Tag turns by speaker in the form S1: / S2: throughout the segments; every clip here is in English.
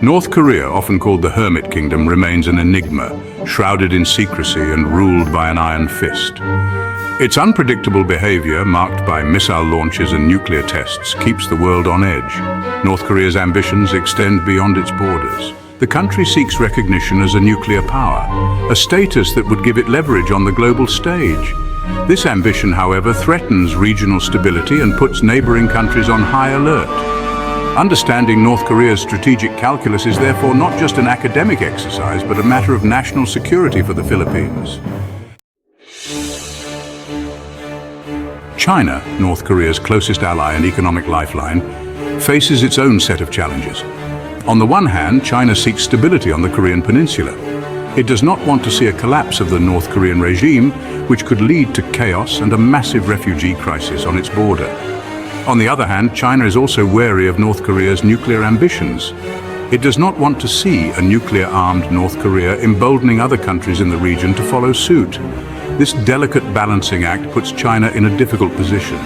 S1: North Korea, often called the Hermit Kingdom, remains an enigma, shrouded in secrecy and ruled by an iron fist. Its unpredictable behavior, marked by missile launches and nuclear tests, keeps the world on edge. North Korea's ambitions extend beyond its borders. The country seeks recognition as a nuclear power, a status that would give it leverage on the global stage. This ambition, however, threatens regional stability and puts neighboring countries on high alert. Understanding North Korea's strategic calculus is therefore not just an academic exercise, but a matter of national security for the Philippines. China, North Korea's closest ally and economic lifeline, faces its own set of challenges. On the one hand, China seeks stability on the Korean Peninsula. It does not want to see a collapse of the North Korean regime, which could lead to chaos and a massive refugee crisis on its border. On the other hand, China is also wary of North Korea's nuclear ambitions. It does not want to see a nuclear-armed North Korea emboldening other countries in the region to follow suit. This delicate balancing act puts China in a difficult position.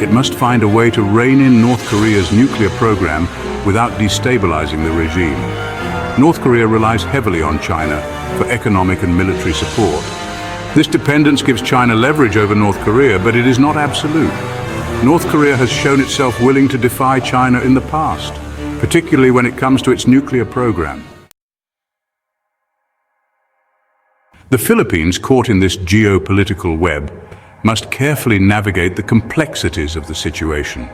S1: It must find a way to rein in North Korea's nuclear program without destabilizing the regime. North Korea relies heavily on China for economic and military support. This dependence gives China leverage over North Korea, but it is not absolute. North Korea has shown itself willing to defy China in the past, particularly when it comes to its nuclear program. The Philippines, caught in this geopolitical web, must carefully navigate the complexities of the situation.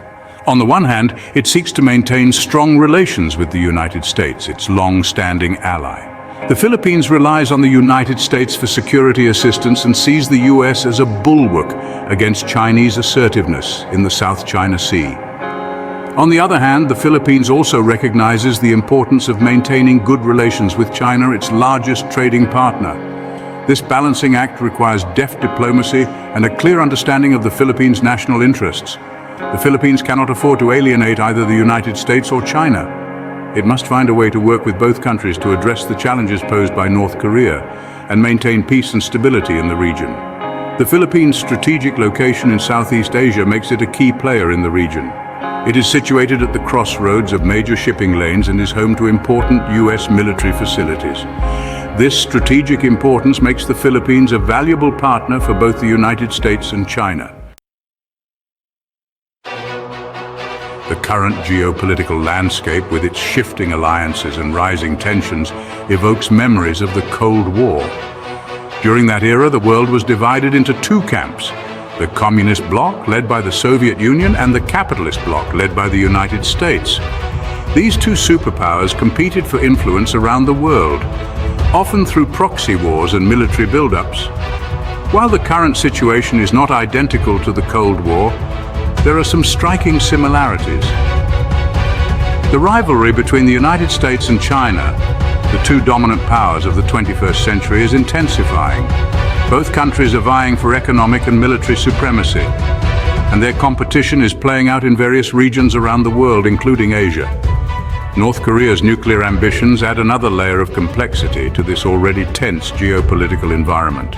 S1: On the one hand, it seeks to maintain strong relations with the United States, its long-standing ally. The Philippines relies on the United States for security assistance and sees the US as a bulwark against Chinese assertiveness in the South China Sea. On the other hand, the Philippines also recognizes the importance of maintaining good relations with China, its largest trading partner. This balancing act requires deft diplomacy and a clear understanding of the Philippines' national interests. The Philippines cannot afford to alienate either the United States or China. It must find a way to work with both countries to address the challenges posed by North Korea and maintain peace and stability in the region. The Philippines' strategic location in Southeast Asia makes it a key player in the region. It is situated at the crossroads of major shipping lanes and is home to important US military facilities. This strategic importance makes the Philippines a valuable partner for both the United States and China. The current geopolitical landscape, with its shifting alliances and rising tensions, evokes memories of the Cold War. During that era, the world was divided into two camps: the communist bloc, led by the Soviet Union, and the capitalist bloc, led by the United States. These two superpowers competed for influence around the world, often through proxy wars and military buildups. While the current situation is not identical to the Cold War, there are some striking similarities. The rivalry between the United States and China, the two dominant powers of the 21st century, is intensifying. Both countries are vying for economic and military supremacy, and their competition is playing out in various regions around the world, including Asia. North Korea's nuclear ambitions add another layer of complexity to this already tense geopolitical environment.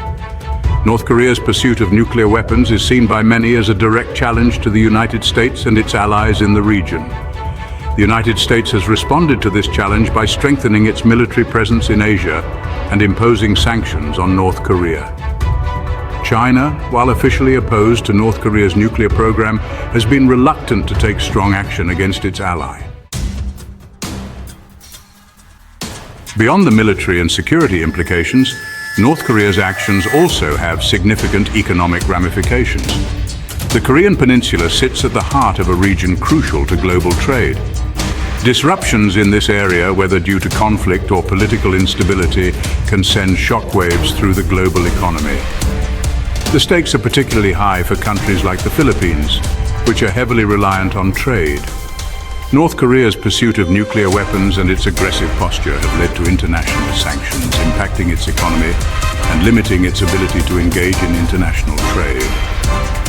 S1: North Korea's pursuit of nuclear weapons is seen by many as a direct challenge to the United States and its allies in the region. The United States has responded to this challenge by strengthening its military presence in Asia and imposing sanctions on North Korea. China, while officially opposed to North Korea's nuclear program, has been reluctant to take strong action against its ally. Beyond the military and security implications, North Korea's actions also have significant economic ramifications. The Korean Peninsula sits at the heart of a region crucial to global trade. Disruptions in this area, whether due to conflict or political instability, can send shockwaves through the global economy. The stakes are particularly high for countries like the Philippines, which are heavily reliant on trade. North Korea's pursuit of nuclear weapons and its aggressive posture have led to international sanctions, impacting its economy and limiting its ability to engage in international trade.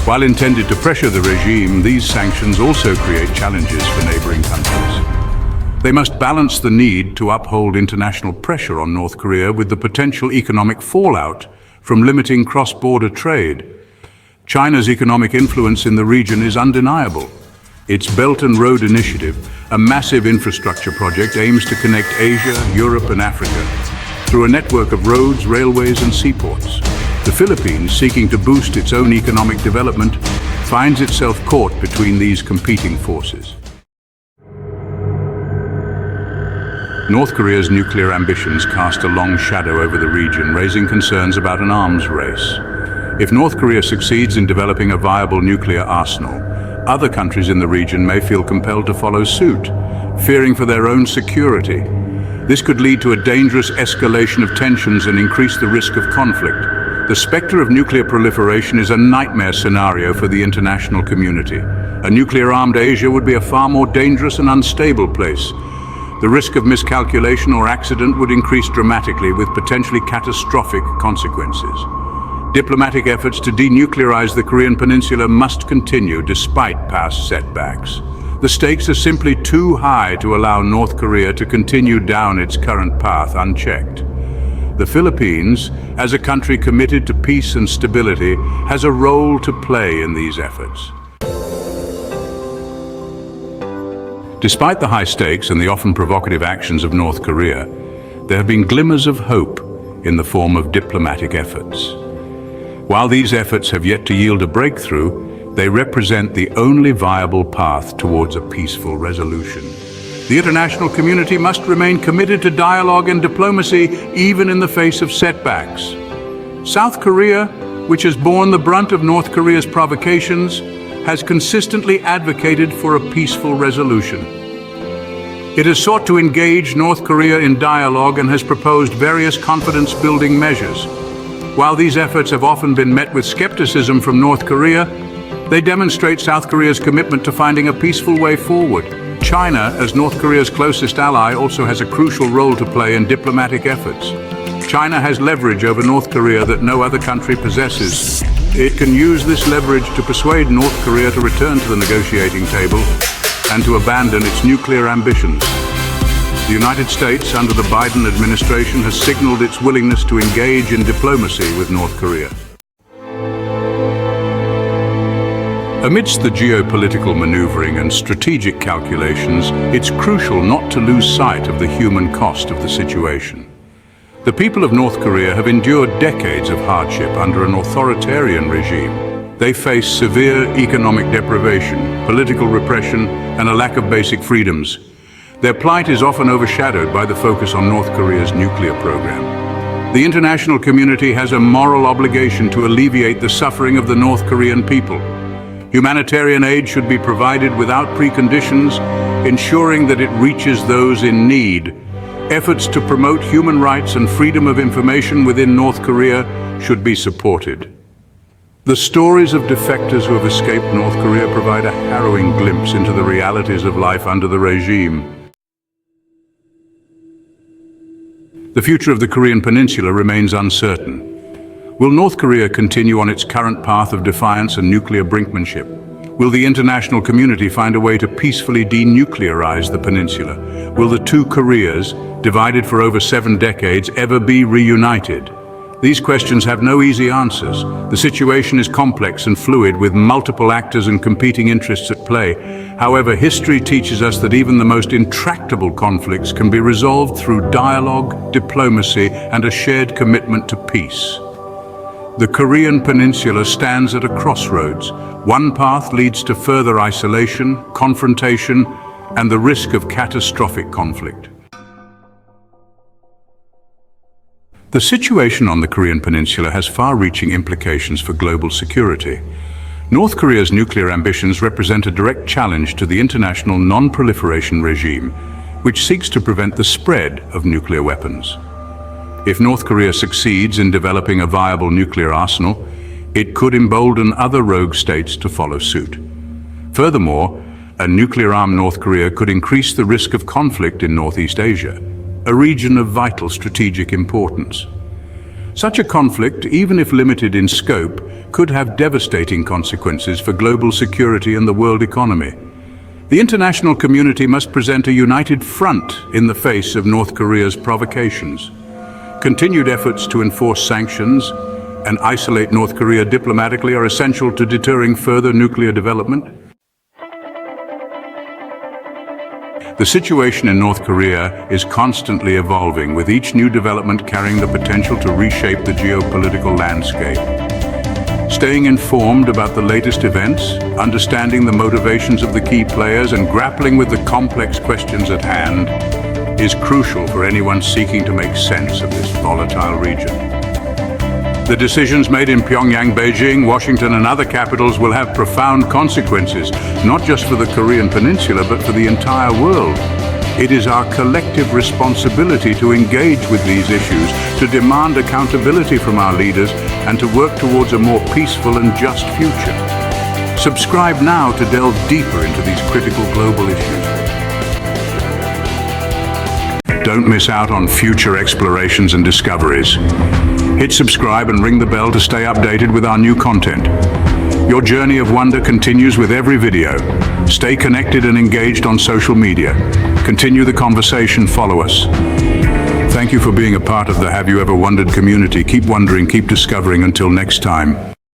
S1: While intended to pressure the regime, these sanctions also create challenges for neighboring countries. They must balance the need to uphold international pressure on North Korea with the potential economic fallout from limiting cross-border trade. China's economic influence in the region is undeniable. Its Belt and Road Initiative, a massive infrastructure project aims to connect Asia, Europe, and Africa through a network of roads, railways, and seaports. The Philippines, seeking to boost its own economic development, finds itself caught between these competing forces. North Korea's nuclear ambitions cast a long shadow over the region, raising concerns about an arms race. If North Korea succeeds in developing a viable nuclear arsenal, other countries in the region may feel compelled to follow suit, fearing for their own security. This could lead to a dangerous escalation of tensions and increase the risk of conflict. The specter of nuclear proliferation is a nightmare scenario for the international community. A nuclear-armed Asia would be a far more dangerous and unstable place. The risk of miscalculation or accident would increase dramatically, with potentially catastrophic consequences. Diplomatic efforts to denuclearize the Korean Peninsula must continue despite past setbacks. The stakes are simply too high to allow North Korea to continue down its current path unchecked. The Philippines, as a country committed to peace and stability, has a role to play in these efforts. Despite the high stakes and the often provocative actions of North Korea, there have been glimmers of hope in the form of diplomatic efforts. While these efforts have yet to yield a breakthrough, they represent the only viable path towards a peaceful resolution. The international community must remain committed to dialogue and diplomacy, even in the face of setbacks. South Korea, which has borne the brunt of North Korea's provocations, has consistently advocated for a peaceful resolution. It has sought to engage North Korea in dialogue and has proposed various confidence-building measures. While these efforts have often been met with skepticism from North Korea, they demonstrate South Korea's commitment to finding a peaceful way forward. China, as North Korea's closest ally, also has a crucial role to play in diplomatic efforts. China has leverage over North Korea that no other country possesses. It can use this leverage to persuade North Korea to return to the negotiating table and to abandon its nuclear ambitions. The United States, under the Biden administration, has signaled its willingness to engage in diplomacy with North Korea. Amidst the geopolitical maneuvering and strategic calculations, it's crucial not to lose sight of the human cost of the situation. The people of North Korea have endured decades of hardship under an authoritarian regime. They face severe economic deprivation, political repression, and a lack of basic freedoms. Their plight is often overshadowed by the focus on North Korea's nuclear program. The international community has a moral obligation to alleviate the suffering of the North Korean people. Humanitarian aid should be provided without preconditions, ensuring that it reaches those in need. Efforts to promote human rights and freedom of information within North Korea should be supported. The stories of defectors who have escaped North Korea provide a harrowing glimpse into the realities of life under the regime. The future of the Korean Peninsula remains uncertain. Will North Korea continue on its current path of defiance and nuclear brinkmanship? Will the international community find a way to peacefully denuclearize the peninsula? Will the two Koreas, divided for over 7 decades, ever be reunited? These questions have no easy answers. The situation is complex and fluid, with multiple actors and competing interests at play. However, history teaches us that even the most intractable conflicts can be resolved through dialogue, diplomacy, and a shared commitment to peace. The Korean Peninsula stands at a crossroads. One path leads to further isolation, confrontation, and the risk of catastrophic conflict. The situation on the Korean Peninsula has far-reaching implications for global security. North Korea's nuclear ambitions represent a direct challenge to the international non-proliferation regime, which seeks to prevent the spread of nuclear weapons. If North Korea succeeds in developing a viable nuclear arsenal, it could embolden other rogue states to follow suit. Furthermore, a nuclear-armed North Korea could increase the risk of conflict in Northeast Asia, a region of vital strategic importance. Such a conflict, even if limited in scope, could have devastating consequences for global security and the world economy. The international community must present a united front in the face of North Korea's provocations. Continued efforts to enforce sanctions and isolate North Korea diplomatically are essential to deterring further nuclear development. The situation in North Korea is constantly evolving, with each new development carrying the potential to reshape the geopolitical landscape. Staying informed about the latest events, understanding the motivations of the key players, and grappling with the complex questions at hand is crucial for anyone seeking to make sense of this volatile region. The decisions made in Pyongyang, Beijing, Washington, and other capitals will have profound consequences, not just for the Korean Peninsula, but for the entire world. It is our collective responsibility to engage with these issues, to demand accountability from our leaders, and to work towards a more peaceful and just future. Subscribe now to delve deeper into these critical global issues. Don't miss out on future explorations and discoveries. Hit subscribe and ring the bell to stay updated with our new content. Your journey of wonder continues with every video. Stay connected and engaged on social media. Continue the conversation, follow us. Thank you for being a part of the Have You Ever Wondered community. Keep wondering, keep discovering. Until next time.